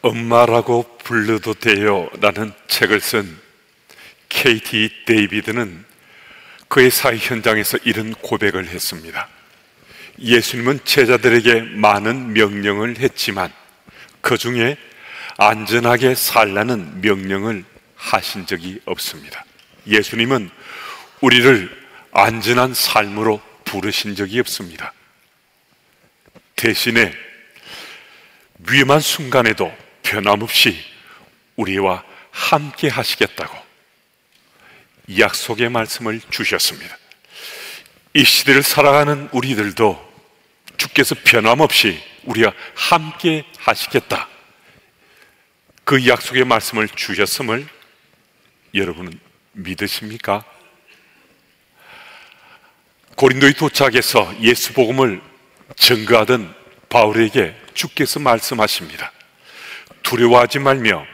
엄마라고 불러도 돼요 라는 책을 쓴 케이티 데이비드는 그의 사회 현장에서 이런 고백을 했습니다. 예수님은 제자들에게 많은 명령을 했지만 그 중에 안전하게 살라는 명령을 하신 적이 없습니다. 예수님은 우리를 안전한 삶으로 부르신 적이 없습니다. 대신에 위험한 순간에도 변함없이 우리와 함께 하시겠다고 약속의 말씀을 주셨습니다. 이 시대를 살아가는 우리들도 주께서 변함없이 우리와 함께 하시겠다, 그 약속의 말씀을 주셨음을 여러분은 믿으십니까? 고린도에 도착해서 예수 복음을 증거하던 바울에게 주께서 말씀하십니다. 두려워하지 말며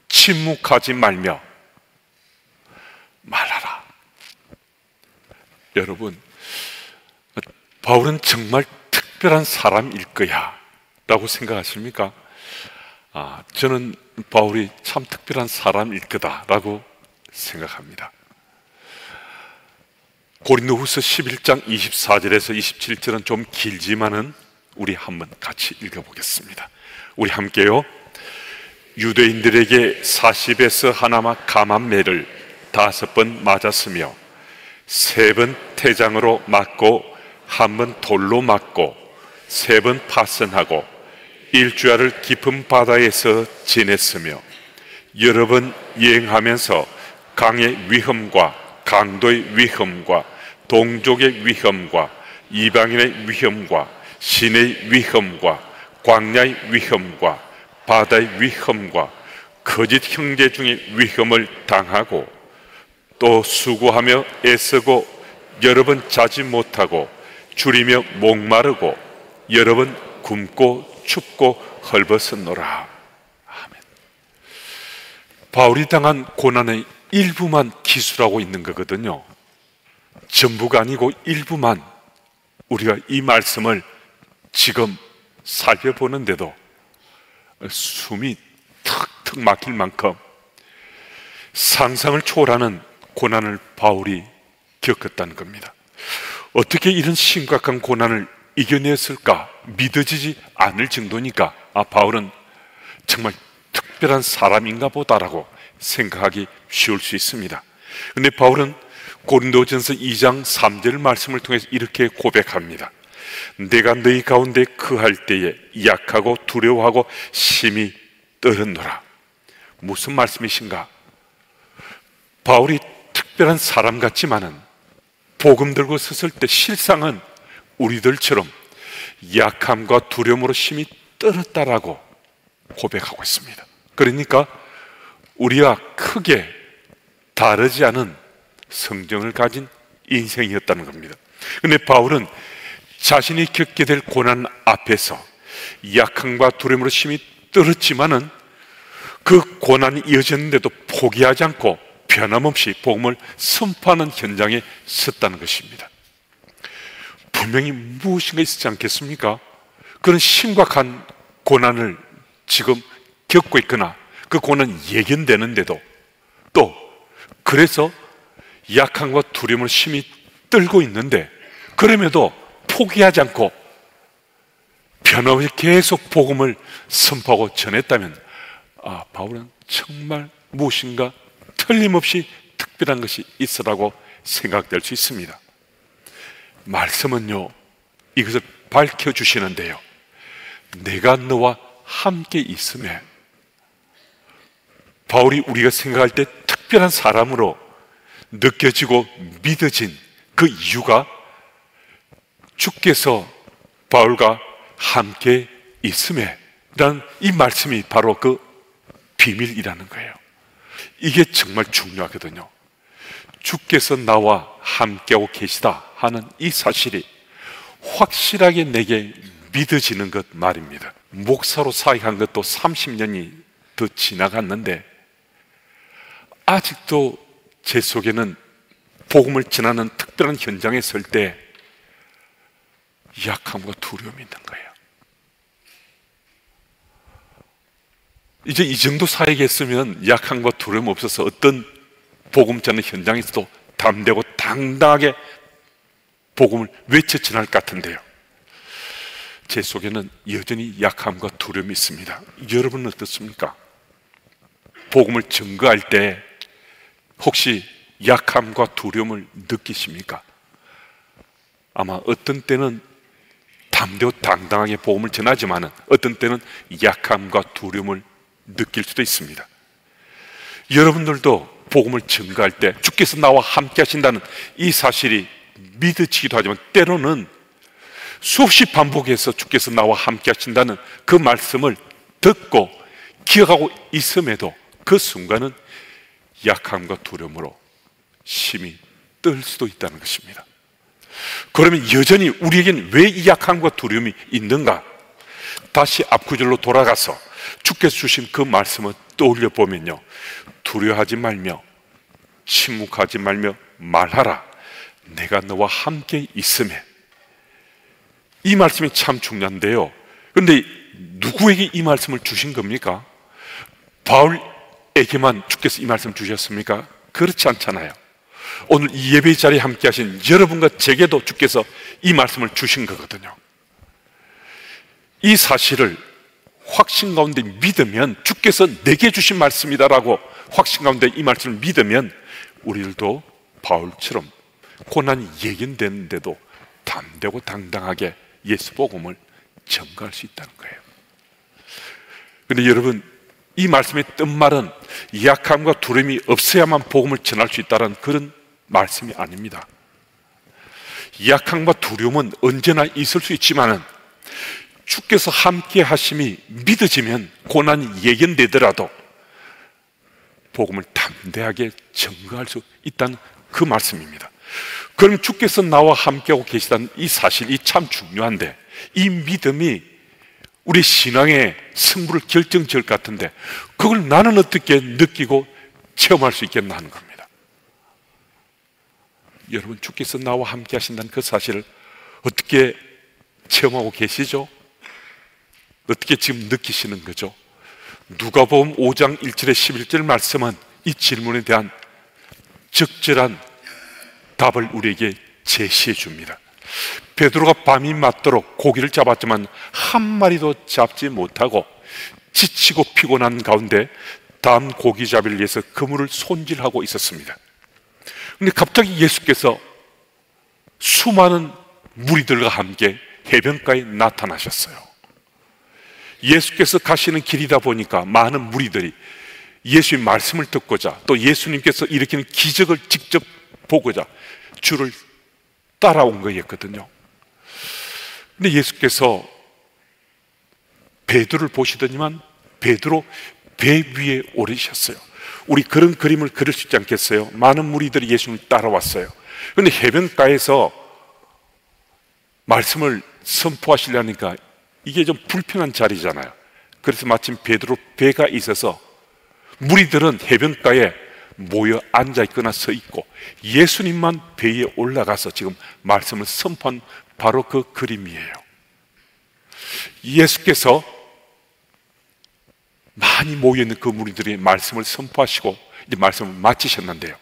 침묵하지 말며 말하라. 여러분, 바울은 정말 특별한 사람일 거야 라고 생각하십니까? 저는 바울이 참 특별한 사람일 거다라고 생각합니다. 고린도후서 11장 24절에서 27절은 좀 길지만은 우리 한번 같이 읽어보겠습니다. 우리 함께요. 유대인들에게 40에서 하나마 감한 매를 5번 맞았으며 3번 태장으로 맞고 1번 돌로 맞고 3번 파선하고 일주일을 깊은 바다에서 지냈으며 여러 번 여행하면서 강의 위험과 강도의 위험과 동족의 위험과 이방인의 위험과 신의 위험과 광야의 위험과 바다의 위험과 거짓 형제 중의 위험을 당하고 또 수고하며 애쓰고 여러 번 자지 못하고 줄이며 목마르고 여러 번 굶고 춥고 헐벗었노라. 아멘. 바울이 당한 고난의 일부만 기술하고 있는 거거든요. 전부가 아니고 일부만 우리가 이 말씀을 지금 살펴보는데도 숨이 턱턱 막힐 만큼 상상을 초월하는 고난을 바울이 겪었다는 겁니다. 어떻게 이런 심각한 고난을 이겨냈을까 믿어지지 않을 정도니까 바울은 정말 특별한 사람인가 보다라고 생각하기 쉬울 수 있습니다. 그런데 바울은 고린도전서 2장 3절 말씀을 통해서 이렇게 고백합니다. 내가 너희 가운데 거할 때에 약하고 두려워하고 심히 떨었노라. 무슨 말씀이신가? 바울이 특별한 사람 같지만은 복음 들고 섰을 때 실상은 우리들처럼 약함과 두려움으로 심히 떨었다라고 고백하고 있습니다. 그러니까 우리와 크게 다르지 않은 성정을 가진 인생이었다는 겁니다. 그런데 바울은 자신이 겪게 될 고난 앞에서 약함과 두려움으로 심히 떨었지만은 그 고난이 이어졌는데도 포기하지 않고 변함없이 복음을 선포하는 현장에 섰다는 것입니다. 분명히 무엇인가 있지 않겠습니까? 그런 심각한 고난을 지금 겪고 있거나 그 고난이 예견되는데도 또 그래서 약함과 두려움을 심히 떨고 있는데 그럼에도 포기하지 않고 변함없이 계속 복음을 선포하고 전했다면 바울은 정말 무엇인가 틀림없이 특별한 것이 있으라고 생각될 수 있습니다. 말씀은요 이것을 밝혀주시는데요, 내가 너와 함께 있음에 바울이 우리가 생각할 때 특별한 사람으로 느껴지고 믿어진 그 이유가 주께서 바울과 함께 있음에 라는 이 말씀이 바로 그 비밀이라는 거예요. 이게 정말 중요하거든요. 주께서 나와 함께하고 계시다 하는 이 사실이 확실하게 내게 믿어지는 것 말입니다. 목사로 사역한 것도 30년이 더 지나갔는데 아직도 제 속에는 복음을 전하는 특별한 현장에 설 때 약함과 두려움이 있는 거예요. 이제 이 정도 사역에 했으면 약함과 두려움 없어서 어떤 복음 전하는 현장에서도 담대고 당당하게 복음을 외쳐 전할 것 같은데요, 제 속에는 여전히 약함과 두려움이 있습니다. 여러분은 어떻습니까? 복음을 증거할 때 혹시 약함과 두려움을 느끼십니까? 아마 어떤 때는 담대고 당당하게 복음을 전하지만 어떤 때는 약함과 두려움을 느낄 수도 있습니다. 여러분들도 복음을 증거할 때 주께서 나와 함께 하신다는 이 사실이 믿어지기도 하지만 때로는 수없이 반복해서 주께서 나와 함께 하신다는 그 말씀을 듣고 기억하고 있음에도 그 순간은 약함과 두려움으로 심히 떨 수도 있다는 것입니다. 그러면 여전히 우리에겐 왜 이 약함과 두려움이 있는가? 다시 앞구절로 돌아가서 주께서 주신 그 말씀을 떠올려 보면요, 두려워하지 말며 침묵하지 말며 말하라, 내가 너와 함께 있음에. 이 말씀이 참 중요한데요, 그런데 누구에게 이 말씀을 주신 겁니까? 바울에게만 주께서 이 말씀 주셨습니까? 그렇지 않잖아요. 오늘 이 예배 자리에 함께 하신 여러분과 제게도 주께서 이 말씀을 주신 거거든요. 이 사실을 확신 가운데 믿으면, 주께서 내게 주신 말씀이다라고 확신 가운데 이 말씀을 믿으면 우리들도 바울처럼 고난이 예견되는데도 담대고 당당하게 예수 복음을 전가할 수 있다는 거예요. 그런데 여러분, 이 말씀의 뜻말은 약함과 두려움이 없어야만 복음을 전할 수 있다는 그런 말씀이 아닙니다. 약함과 두려움은 언제나 있을 수 있지만 주께서 함께 하심이 믿어지면 고난이 예견되더라도 복음을 담대하게 전가할 수 있다는 그 말씀입니다. 그럼 주께서 나와 함께하고 계시다는 이 사실이 참 중요한데, 이 믿음이 우리 신앙의 승부를 결정지을 것 같은데 그걸 나는 어떻게 느끼고 체험할 수 있겠나 하는 겁니다. 여러분, 주께서 나와 함께 하신다는 그 사실을 어떻게 체험하고 계시죠? 어떻게 지금 느끼시는 거죠? 누가복음 5장 1절에 11절 말씀은 이 질문에 대한 적절한 답을 우리에게 제시해 줍니다. 베드로가 밤이 맞도록 고기를 잡았지만 한 마리도 잡지 못하고 지치고 피곤한 가운데 다음 고기잡이를 위해서 그물을 손질하고 있었습니다. 그런데 갑자기 예수께서 수많은 무리들과 함께 해변가에 나타나셨어요. 예수께서 가시는 길이다 보니까 많은 무리들이 예수의 말씀을 듣고자, 또 예수님께서 일으키는 기적을 직접 보고자 주를 따라온 거였거든요. 근데 예수께서 베드로를 보시더니만 베드로 배 위에 오르셨어요. 우리 그런 그림을 그릴 수 있지 않겠어요? 많은 무리들이 예수님을 따라왔어요. 그런데 해변가에서 말씀을 선포하시려니까 이게 좀 불편한 자리잖아요. 그래서 마침 베드로 배가 있어서 무리들은 해변가에 모여 앉아 있거나 서 있고 예수님만 배에 올라가서 지금 말씀을 선포한 바로 그 그림이에요. 예수께서 많이 모여있는 그 무리들이 말씀을 선포하시고 이제 말씀을 마치셨는데요,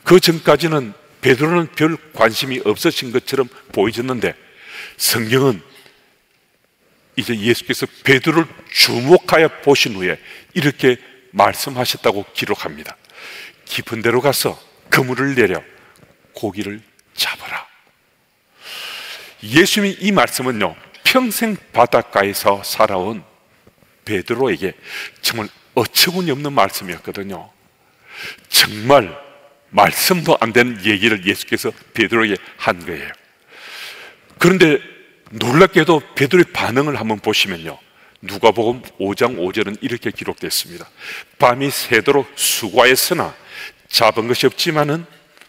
그 전까지는 베드로는 별 관심이 없으신 것처럼 보여졌는데 성경은 이제 예수께서 베드로를 주목하여 보신 후에 이렇게 말씀하셨다고 기록합니다. 깊은 데로 가서 그물을 내려 고기를 잡아라. 예수님이 이 말씀은요, 평생 바닷가에서 살아온 베드로에게 정말 어처구니 없는 말씀이었거든요. 정말 말씀도 안 되는 얘기를 예수께서 베드로에게 한 거예요. 그런데 놀랍게도 베드로의 반응을 한번 보시면요, 누가복음 5장 5절은 이렇게 기록됐습니다. 밤이 새도록 수고하였으나 잡은 것이 없지만은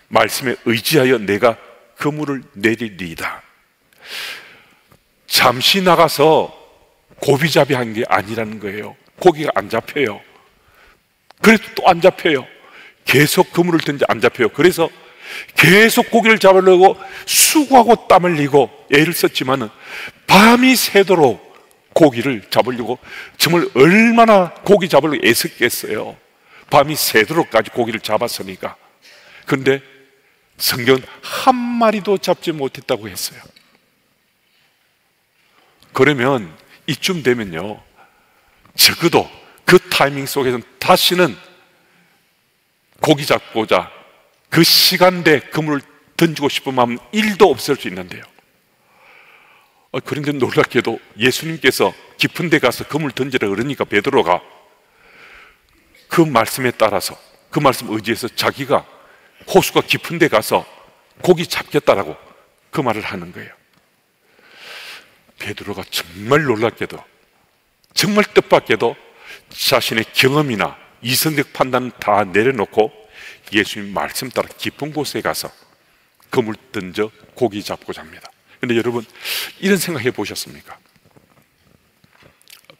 말씀에 의지하여 내가 그물을 내리리이다. 잠시 나가서 고비잡이 한 게 아니라는 거예요. 고기가 안 잡혀요. 그래도 또 안 잡혀요. 계속 그물을 던지 안 잡혀요. 그래서 계속 고기를 잡으려고 수고하고 땀을 흘리고 애를 썼지만은 밤이 새도록 고기를 잡으려고 정말 얼마나 고기 잡으려고 애썼겠어요. 밤이 새도록까지 고기를 잡았으니까. 그런데 성경은 한 마리도 잡지 못했다고 했어요. 그러면 이쯤 되면요, 적어도 그 타이밍 속에서는 다시는 고기 잡고자 그 시간대에 그물을 던지고 싶은 마음은 1도 없을 수 있는데요. 그런데 놀랍게도 예수님께서 깊은 데 가서 그물 던지라 그러니까 베드로가 그 말씀에 따라서, 그 말씀 의지해서 자기가 호수가 깊은 데 가서 고기 잡겠다라고 그 말을 하는 거예요. 베드로가 정말 놀랍게도, 정말 뜻밖에도 자신의 경험이나 이성적 판단은 다 내려놓고 예수님 말씀 따라 깊은 곳에 가서 그물 던져 고기 잡고자 합니다. 그런데 여러분, 이런 생각해 보셨습니까?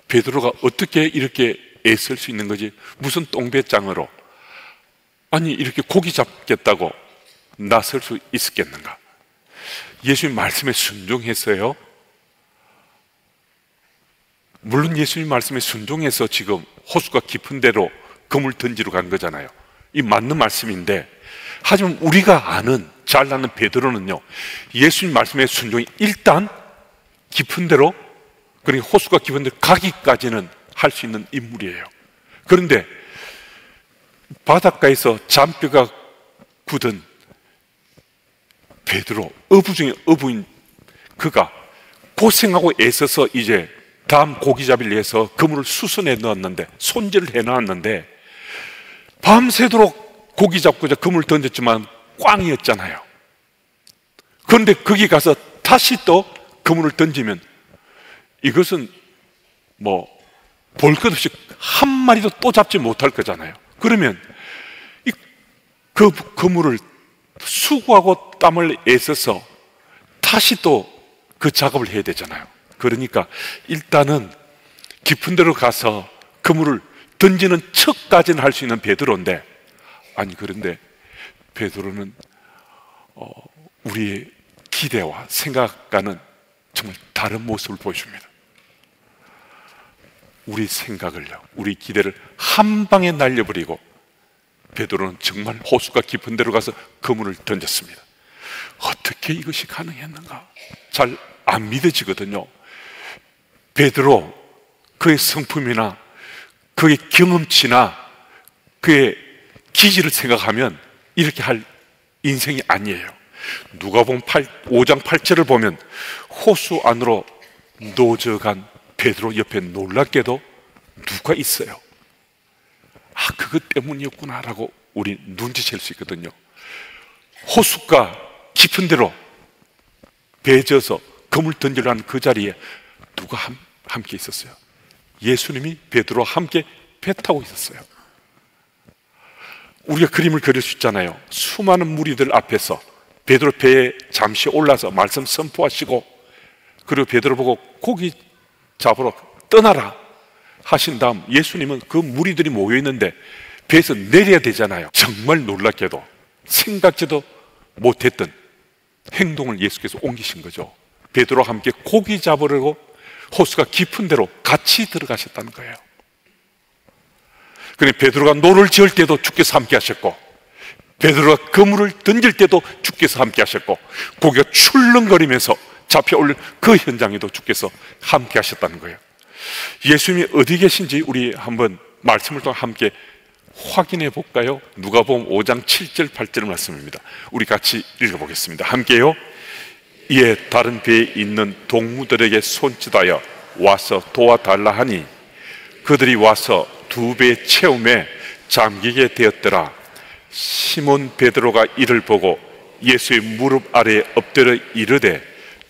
베드로가 어떻게 이렇게 애쓸 수 있는 거지? 무슨 똥배짱으로, 아니 이렇게 고기 잡겠다고 나설 수 있었겠는가? 예수님 말씀에 순종했어요. 물론 예수님 말씀에 순종해서 지금 호수가 깊은 데로 그물 던지러 간 거잖아요. 이 맞는 말씀인데, 하지만 우리가 아는, 잘 아는 베드로는요, 예수님 말씀에 순종이 일단 깊은 데로, 그러니까 호수가 깊은 데로 가기까지는 할 수 있는 인물이에요. 그런데 바닷가에서 잔뼈가 굳은 베드로, 어부 중에 어부인 그가 고생하고 애써서 이제 다음 고기 잡이를 위해서 그물을 수선해 넣었는데, 손질을 해 놨는데 밤새도록 고기 잡고자 그물을 던졌지만 꽝이었잖아요. 그런데 거기 가서 다시 또 그물을 던지면 이것은 뭐 볼 것 없이 한 마리도 또 잡지 못할 거잖아요. 그러면 그 그물을 수고하고 땀을 애써서 다시 또 그 작업을 해야 되잖아요. 그러니까 일단은 깊은 데로 가서 그물을 던지는 척까지는 할 수 있는 베드로인데, 아니 그런데 베드로는 우리의 기대와 생각과는 정말 다른 모습을 보여줍니다. 우리 생각을요, 우리 기대를 한 방에 날려버리고 베드로는 정말 호수가 깊은 데로 가서 그물을 던졌습니다. 어떻게 이것이 가능했는가? 잘 안 믿어지거든요. 베드로, 그의 성품이나 그의 경험치나 그의 기질을 생각하면 이렇게 할 인생이 아니에요. 누가복음 5장 8절을 보면 호수 안으로 노져간 베드로 옆에 놀랍게도 누가 있어요. 아, 그것 때문이었구나라고 우리 눈치챌 수 있거든요. 호수가 깊은 데로 배에 져서 그물 던지려 하는 그 자리에 누가 함께 있었어요? 예수님이 베드로와 함께 배 타고 있었어요. 우리가 그림을 그릴 수 있잖아요. 수많은 무리들 앞에서 베드로 배에 잠시 올라서 말씀 선포하시고, 그리고 베드로 보고 고기 잡으러 떠나라 하신 다음 예수님은 그 무리들이 모여 있는데 배에서 내려야 되잖아요. 정말 놀랍게도 생각지도 못했던 행동을 예수께서 옮기신 거죠. 베드로와 함께 고기 잡으려고 호수가 깊은 데로 같이 들어가셨다는 거예요. 그런데 베드로가 노를 지을 때도 주께서 함께 하셨고, 베드로가 그물을 던질 때도 주께서 함께 하셨고, 고기가 출렁거리면서 잡혀 올린 그 현장에도 주께서 함께 하셨다는 거예요. 예수님이 어디 계신지 우리 한번 말씀을 통해 함께 확인해 볼까요? 누가복음 5장 7절 8절 말씀입니다. 우리 같이 읽어보겠습니다. 함께요. 이에 다른 배에 있는 동무들에게 손짓하여 와서 도와달라 하니 그들이 와서 두 배의 채움에 잠기게 되었더라. 시몬 베드로가 이를 보고 예수의 무릎 아래에 엎드려 이르되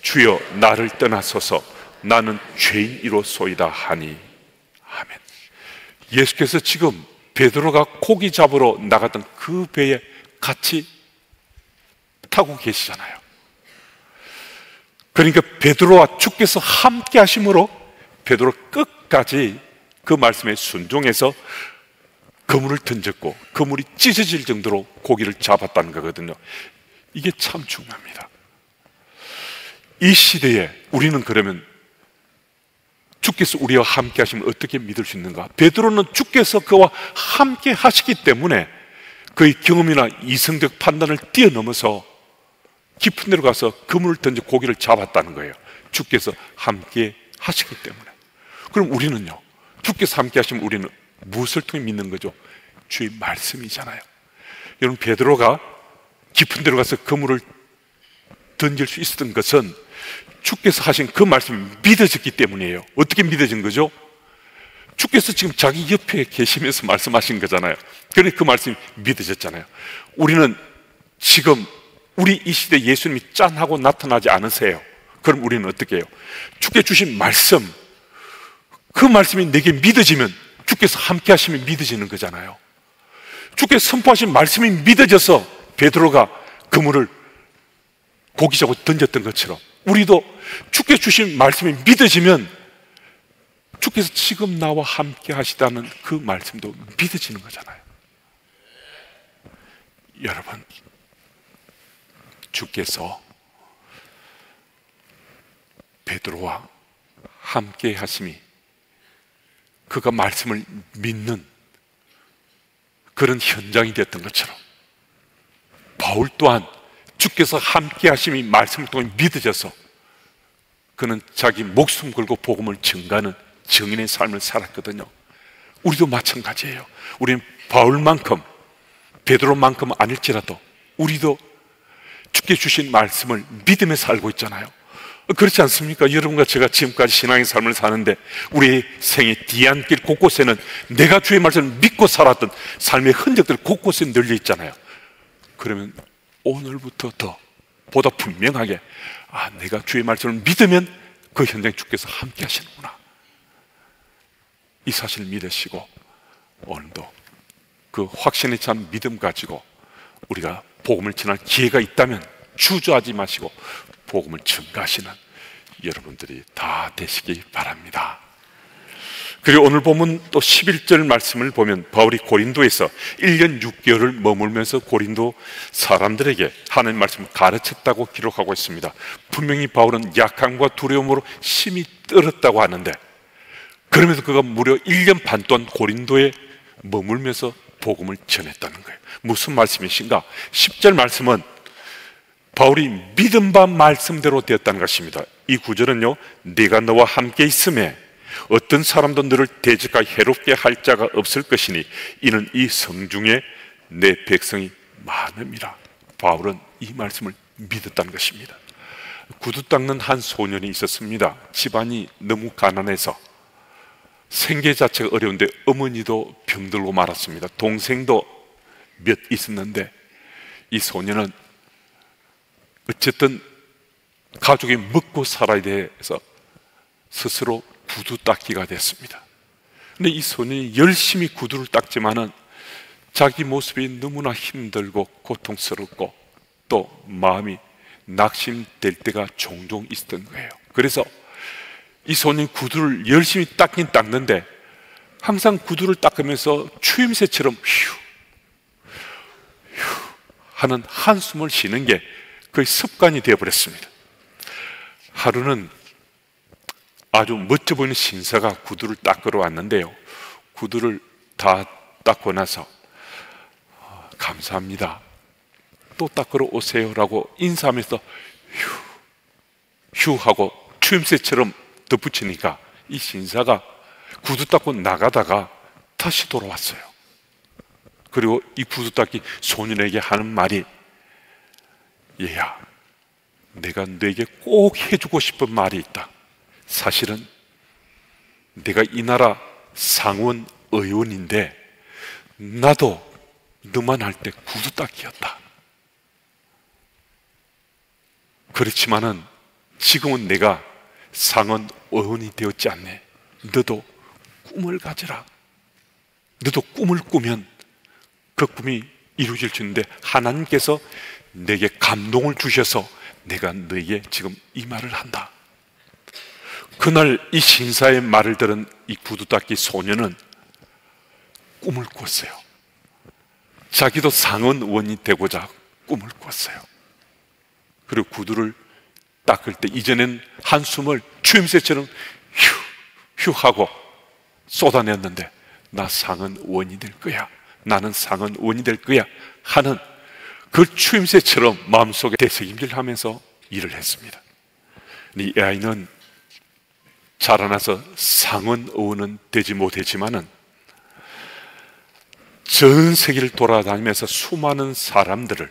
주여 나를 떠나소서 나는 죄인이로소이다 하니. 아멘. 예수께서 지금 베드로가 고기 잡으러 나갔던 그 배에 같이 타고 계시잖아요. 그러니까 베드로와 주께서 함께 하심으로 베드로 끝까지 그 말씀에 순종해서 그물을 던졌고 그물이 찢어질 정도로 고기를 잡았다는 거거든요. 이게 참 중요합니다. 이 시대에 우리는 그러면 주께서 우리와 함께 하시면 어떻게 믿을 수 있는가? 베드로는 주께서 그와 함께 하시기 때문에 그의 경험이나 이성적 판단을 뛰어넘어서 깊은 데로 가서 그물을 던져 고기를 잡았다는 거예요. 주께서 함께 하시기 때문에. 그럼 우리는요, 주께서 함께 하시면 우리는 무엇을 통해 믿는 거죠? 주의 말씀이잖아요. 여러분, 베드로가 깊은 데로 가서 그물을 던질 수 있었던 것은 주께서 하신 그 말씀이 믿어졌기 때문이에요. 어떻게 믿어진 거죠? 주께서 지금 자기 옆에 계시면서 말씀하신 거잖아요. 그러니 그 말씀이 믿어졌잖아요. 우리는 지금 우리 이 시대 예수님이 짠하고 나타나지 않으세요. 그럼 우리는 어떻게 해요? 주께 주신 말씀, 그 말씀이 내게 믿어지면 주께서 함께 하시면 믿어지는 거잖아요. 주께서 선포하신 말씀이 믿어져서 베드로가 그물을 고기 잡고 던졌던 것처럼 우리도 주께 주신 말씀이 믿어지면 주께서 지금 나와 함께 하시다는 그 말씀도 믿어지는 거잖아요. 여러분, 주께서 베드로와 함께 하심이 그가 말씀을 믿는 그런 현장이 됐던 것처럼 바울 또한 주께서 함께 하심이 말씀을 통해 믿어져서 그는 자기 목숨 걸고 복음을 증가하는 증인의 삶을 살았거든요. 우리도 마찬가지예요. 우리는 바울만큼 베드로만큼 아닐지라도 우리도 주께 주신 말씀을 믿음에 살고 있잖아요. 그렇지 않습니까? 여러분과 제가 지금까지 신앙의 삶을 사는데 우리의 생의 뒤안길 곳곳에는 내가 주의 말씀을 믿고 살았던 삶의 흔적들 곳곳에 널려 있잖아요. 그러면 오늘부터 더 보다 분명하게 내가 주의 말씀을 믿으면 그 현장에 주께서 함께 하시는구나, 이 사실을 믿으시고 오늘도 그 확신에 찬 믿음 가지고 우리가 복음을 전할 기회가 있다면 주저하지 마시고 복음을 증가하시는 여러분들이 다 되시기 바랍니다. 그리고 오늘 보면 또 11절 말씀을 보면 바울이 고린도에서 1년 6개월을 머물면서 고린도 사람들에게 하나님 말씀을 가르쳤다고 기록하고 있습니다. 분명히 바울은 약함과 두려움으로 심히 떨었다고 하는데 그러면서 그가 무려 1년 반 동안 고린도에 머물면서 복음을 전했다는 거예요. 무슨 말씀이신가? 10절 말씀은 바울이 믿음 바 말씀대로 되었다는 것입니다. 이 구절은요, 네가 너와 함께 있음에 어떤 사람도 너를 대적하여 해롭게 할 자가 없을 것이니 이는 이 성중에 내 백성이 많음이라. 바울은 이 말씀을 믿었다는 것입니다. 구두 닦는 한 소년이 있었습니다. 집안이 너무 가난해서 생계 자체가 어려운데 어머니도 병들고 말았습니다. 동생도 몇 있었는데 이 소년은 어쨌든 가족이 먹고 살아야 돼서 스스로 구두 닦기가 됐습니다. 근데 이 소년이 열심히 구두를 닦지만은 자기 모습이 너무나 힘들고 고통스럽고 또 마음이 낙심될 때가 종종 있었던 거예요. 그래서 이 소년이 구두를 열심히 닦긴 닦는데 항상 구두를 닦으면서 추임새처럼 휴 하는 한숨을 쉬는 게 거의 습관이 되어버렸습니다. 하루는 아주 멋져 보이는 신사가 구두를 닦으러 왔는데요, 구두를 다 닦고 나서 감사합니다, 또 닦으러 오세요 라고 인사하면서 휴 하고 추임새처럼 덧붙이니까 이 신사가 구두 닦고 나가다가 다시 돌아왔어요. 그리고 이 구두 닦기 소년에게 하는 말이, 얘야, 내가 너에게 꼭 해주고 싶은 말이 있다. 사실은 내가 이 나라 상원 의원인데 나도 너만 할 때 구두 닦기였다. 그렇지만은 지금은 내가 상원 의원이 되었지 않네. 너도 꿈을 가져라. 너도 꿈을 꾸면 그 꿈이 이루어질 수 있는데 하나님께서 내게 감동을 주셔서 내가 너에게 지금 이 말을 한다. 그날 이 신사의 말을 들은 이 구두 닦기 소년은 꿈을 꿨어요. 자기도 상원 의원이 되고자 꿈을 꿨어요. 그리고 구두를 닦을 때 이전엔 한숨을 추임새처럼 휴 휴 하고 쏟아냈는데 나 상은 원이 될 거야, 나는 상은 원이 될 거야 하는 그 추임새처럼 마음속에 되새김질하면서 일을 했습니다. 이 아이는 자라나서 상은 어원은 되지 못했지만은 전 세계를 돌아다니면서 수많은 사람들을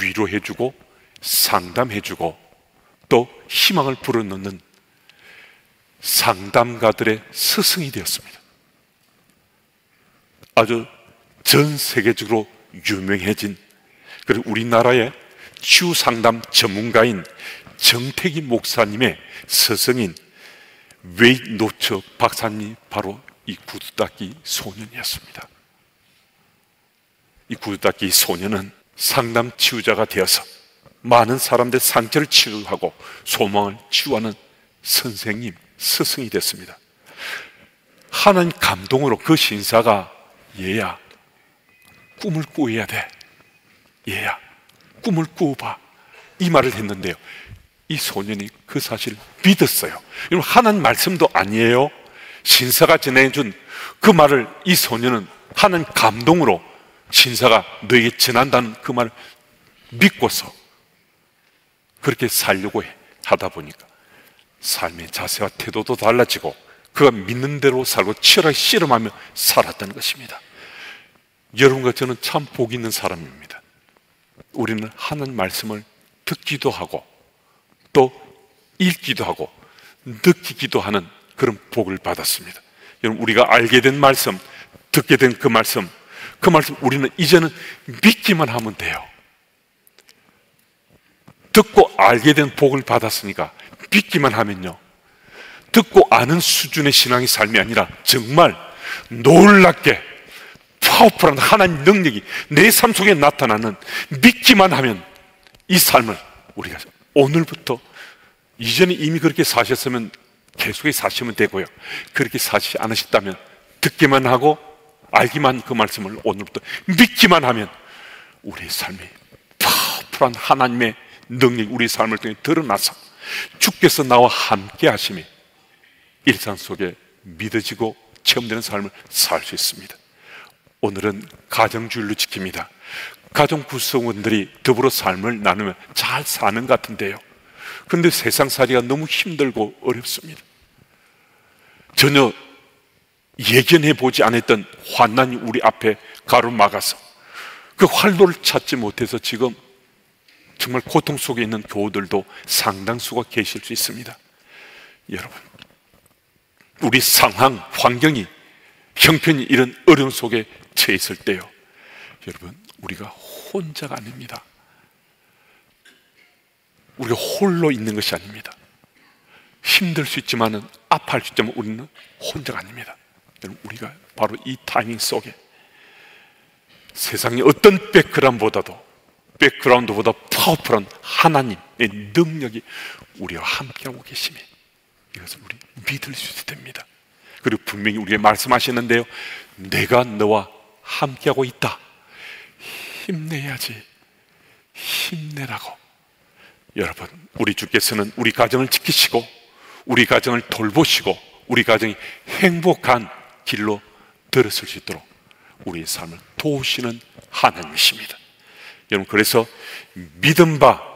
위로해주고 상담해주고 또 희망을 불어넣는 상담가들의 스승이 되었습니다. 아주 전 세계적으로 유명해진, 그리고 우리나라의 치유 상담 전문가인 정태기 목사님의 스승인 웨이 노처 박사님이 바로 이 구두닦이 소년이었습니다. 이 구두닦이 소년은 상담 치유자가 되어서 많은 사람들의 상처를 치유하고 소망을 치유하는 선생님, 스승이 됐습니다. 하나님 감동으로 그 신사가 얘야, 꿈을 꾸어야 돼, 얘야, 꿈을 꾸어봐, 이 말을 했는데요, 이 소년이 그 사실을 믿었어요. 여러분, 하나님 말씀도 아니에요. 신사가 전해준 그 말을 이 소년은 하나님 감동으로 신사가 너에게 전한다는 그 말을 믿고서 그렇게 살려고 하다 보니까 삶의 자세와 태도도 달라지고 그가 믿는 대로 살고 치열하게 씨름하며 살았다는 것입니다. 여러분과 저는 참 복 있는 사람입니다. 우리는 하나님 말씀을 듣기도 하고 또 읽기도 하고 느끼기도 하는 그런 복을 받았습니다. 여러분, 우리가 알게 된 말씀, 듣게 된 그 말씀 우리는 이제는 믿기만 하면 돼요. 듣고 알게 된 복을 받았으니까 믿기만 하면요, 듣고 아는 수준의 신앙의 삶이 아니라 정말 놀랍게 파워풀한 하나님 능력이 내 삶 속에 나타나는, 믿기만 하면 이 삶을 우리가 오늘부터, 이전에 이미 그렇게 사셨으면 계속 사시면 되고요, 그렇게 사시지 않으셨다면 듣기만 하고 알기만, 그 말씀을 오늘부터 믿기만 하면 우리의 삶이 파워풀한 하나님의 능력이 우리 삶을 통해 드러나서 주께서 나와 함께 하심이 일상 속에 믿어지고 체험되는 삶을 살 수 있습니다. 오늘은 가정주일로 지킵니다. 가정 구성원들이 더불어 삶을 나누며 잘 사는 것 같은데요, 그런데 세상살이가 너무 힘들고 어렵습니다. 전혀 예견해 보지 않았던 환난이 우리 앞에 가로막아서 그 활로를 찾지 못해서 지금 정말 고통 속에 있는 교우들도 상당수가 계실 수 있습니다. 여러분, 우리 상황, 환경이 형편이 이런 어려움 속에 처해 있을 때요, 여러분, 우리가 혼자가 아닙니다. 우리가 홀로 있는 것이 아닙니다. 힘들 수 있지만은, 아파할 수 있지만 우리는 혼자가 아닙니다. 여러분, 우리가 바로 이 타이밍 속에 세상의 어떤 백그라운드보다 파워풀한 하나님의 능력이 우리와 함께하고 계심이, 이것을 우리 믿을 수 있어야 됩니다. 그리고 분명히 우리에게 말씀하시는데요, 내가 너와 함께하고 있다, 힘내야지, 힘내라고. 여러분, 우리 주께서는 우리 가정을 지키시고 우리 가정을 돌보시고 우리 가정이 행복한 길로 들어설 수 있도록 우리의 삶을 도우시는 하나님이십니다. 여러분, 그래서 믿음 바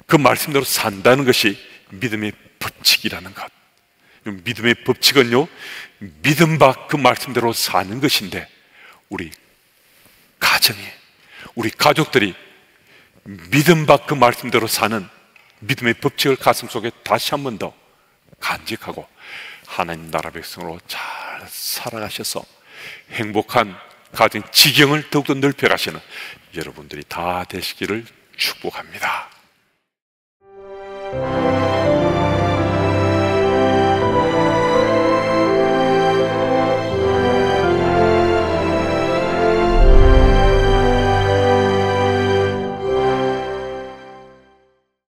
그 말씀대로 산다는 것이 믿음의 법칙이라는 것. 믿음의 법칙은요, 믿음 바 그 말씀대로 사는 것인데, 우리 가정이, 우리 가족들이 믿음 바 그 말씀대로 사는 믿음의 법칙을 가슴속에 다시 한 번 더 간직하고 하나님 나라 백성으로 잘 살아가셔서 행복한 가정 지경을 더욱더 넓혀가시는 여러분들이 다 되시기를 축복합니다.